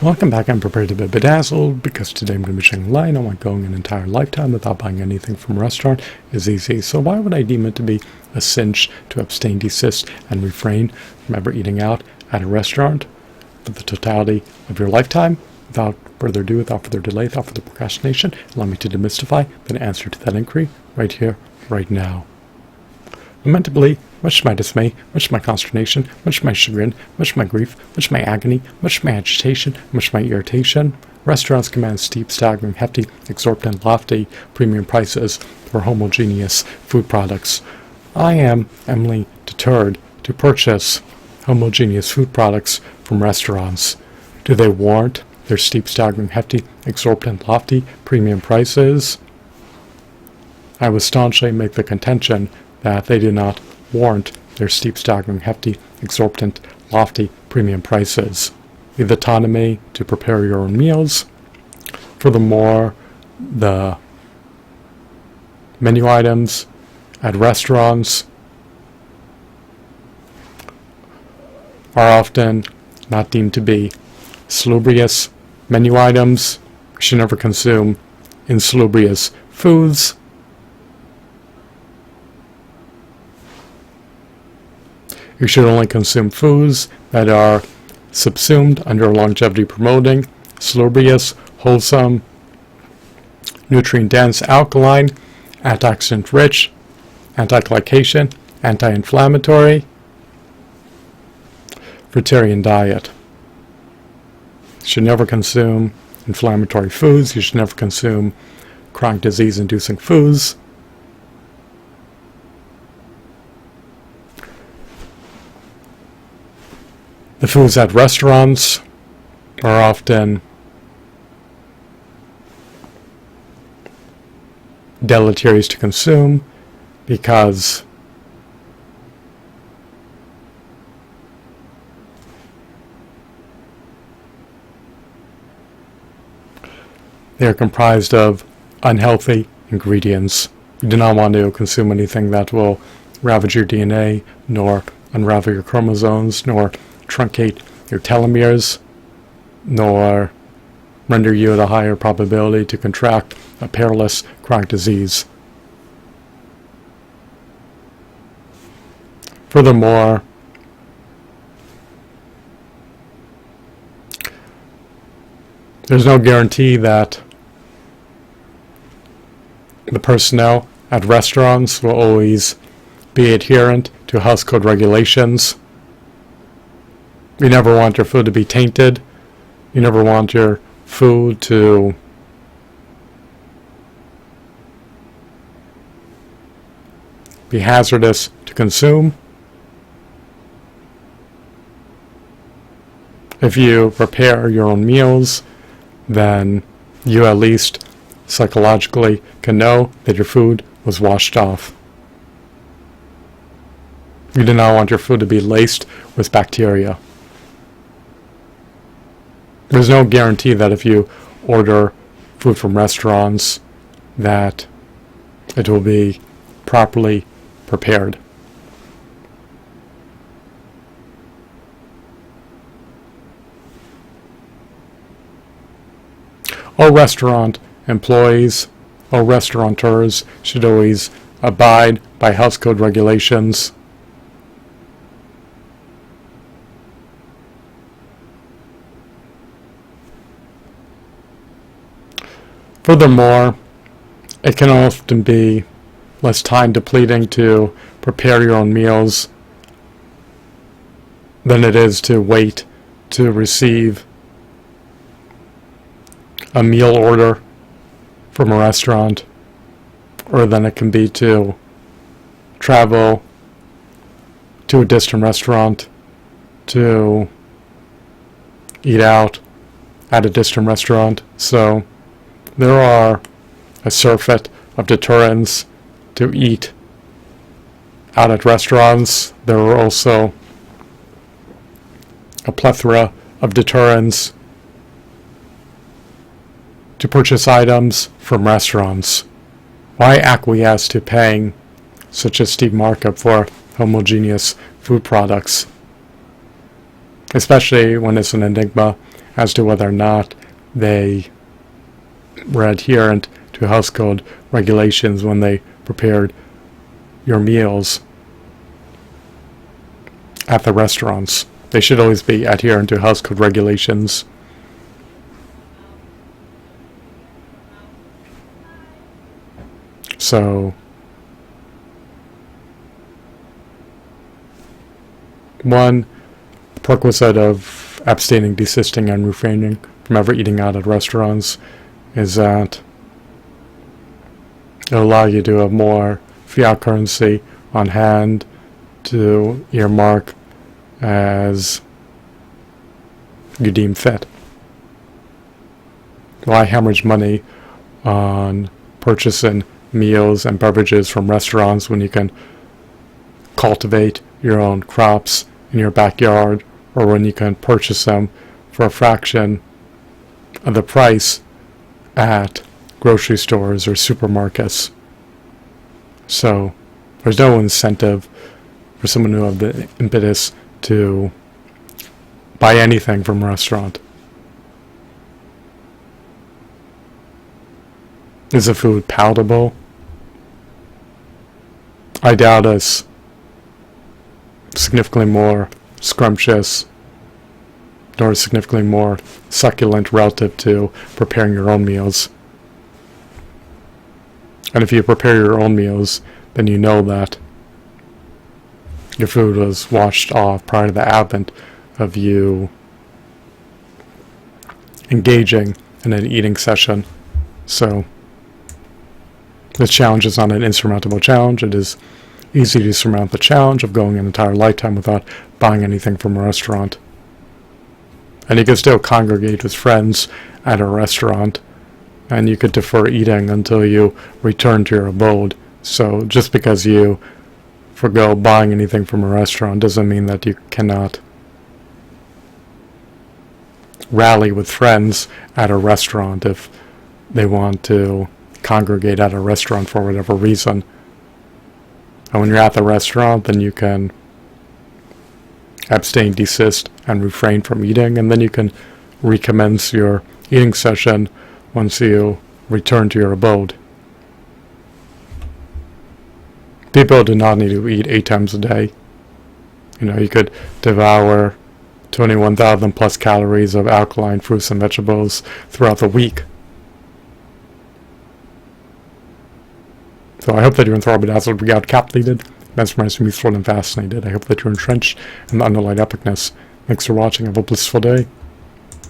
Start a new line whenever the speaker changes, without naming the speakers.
Welcome back. I'm prepared to be bedazzled because today I'm going to be shedding light on why going an entire lifetime without buying anything from a restaurant is easy. So why would I deem it to be a cinch to abstain, desist, and refrain from ever eating out at a restaurant for the totality of your lifetime? Without further ado, without further delay, without further procrastination, allow me to demystify the answer to that inquiry right here, right now. Lamentably, much to my dismay, much to my consternation, much to my chagrin, much to my grief, much to my agony, much to my agitation, much to my irritation, restaurants command steep, staggering, hefty, exorbitant, lofty premium prices for homogeneous food products. I am eminently deterred to purchase homogeneous food products from restaurants. Do they warrant their steep, staggering, hefty, exorbitant, lofty premium prices? I would staunchly make the contention that they do not warrant their steep, staggering, hefty, exorbitant, lofty premium prices. The autonomy to prepare your own meals. Furthermore, the menu items at restaurants are often not deemed to be salubrious menu items. You should never consume insalubrious foods. You should only consume foods that are subsumed under longevity promoting, salubrious, wholesome, nutrient dense, alkaline, antioxidant rich, anti-glycation, anti-inflammatory, fruitarian diet. You should never consume inflammatory foods. You should never consume chronic disease inducing foods. The foods at restaurants are often deleterious to consume because they are comprised of unhealthy ingredients. You do not want to consume anything that will ravage your DNA, nor unravel your chromosomes, nor truncate your telomeres, nor render you at a higher probability to contract a perilous chronic disease. Furthermore, there's no guarantee that the personnel at restaurants will always be adherent to house code regulations. You never want your food to be tainted. You never want your food to be hazardous to consume. If you prepare your own meals, then you at least psychologically can know that your food was washed off. You do not want your food to be laced with bacteria. There's no guarantee that if you order food from restaurants that it will be properly prepared. All restaurant employees, all restaurateurs should always abide by house code regulations. Furthermore, it can often be less time depleting to prepare your own meals than it is to wait to receive a meal order from a restaurant, or than it can be to travel to a distant restaurant to eat out at a distant restaurant. So there are a surfeit of deterrents to eat out at restaurants. There are also a plethora of deterrents to purchase items from restaurants. Why acquiesce to paying such a steep markup for homogeneous food products? Especially when it's an enigma as to whether or not they were adherent to house code regulations when they prepared your meals at the restaurants. They should always be adherent to house code regulations. So, one prerequisite of abstaining, desisting, and refraining from ever eating out at restaurants is that it'll allow you to have more fiat currency on hand to earmark as you deem fit. Why hemorrhage money on purchasing meals and beverages from restaurants when you can cultivate your own crops in your backyard, or when you can purchase them for a fraction of the price at grocery stores or supermarkets? So there's no incentive for someone who have the impetus to buy anything from a restaurant. Is the food palatable? I doubt it's significantly more scrumptious nor significantly more succulent relative to preparing your own meals. And if you prepare your own meals, then you know that your food was washed off prior to the advent of you engaging in an eating session. So this challenge is not an insurmountable challenge. It is easy to surmount the challenge of going an entire lifetime without buying anything from a restaurant. And you can still congregate with friends at a restaurant, and you could defer eating until you return to your abode. So just because you forgo buying anything from a restaurant doesn't mean that you cannot rally with friends at a restaurant if they want to congregate at a restaurant for whatever reason. And when you're at the restaurant, then you can abstain, desist, and refrain from eating, and then you can recommence your eating session once you return to your abode. People do not need to eat 8 times a day. You could devour 21,000 plus calories of alkaline fruits and vegetables throughout the week. So I hope that you're enthralled, bedazzled, beguiled, captivated, mesmerized, useful, and fascinated. I hope that you're entrenched in the underlying epicness. Thanks for watching. Have a blissful day.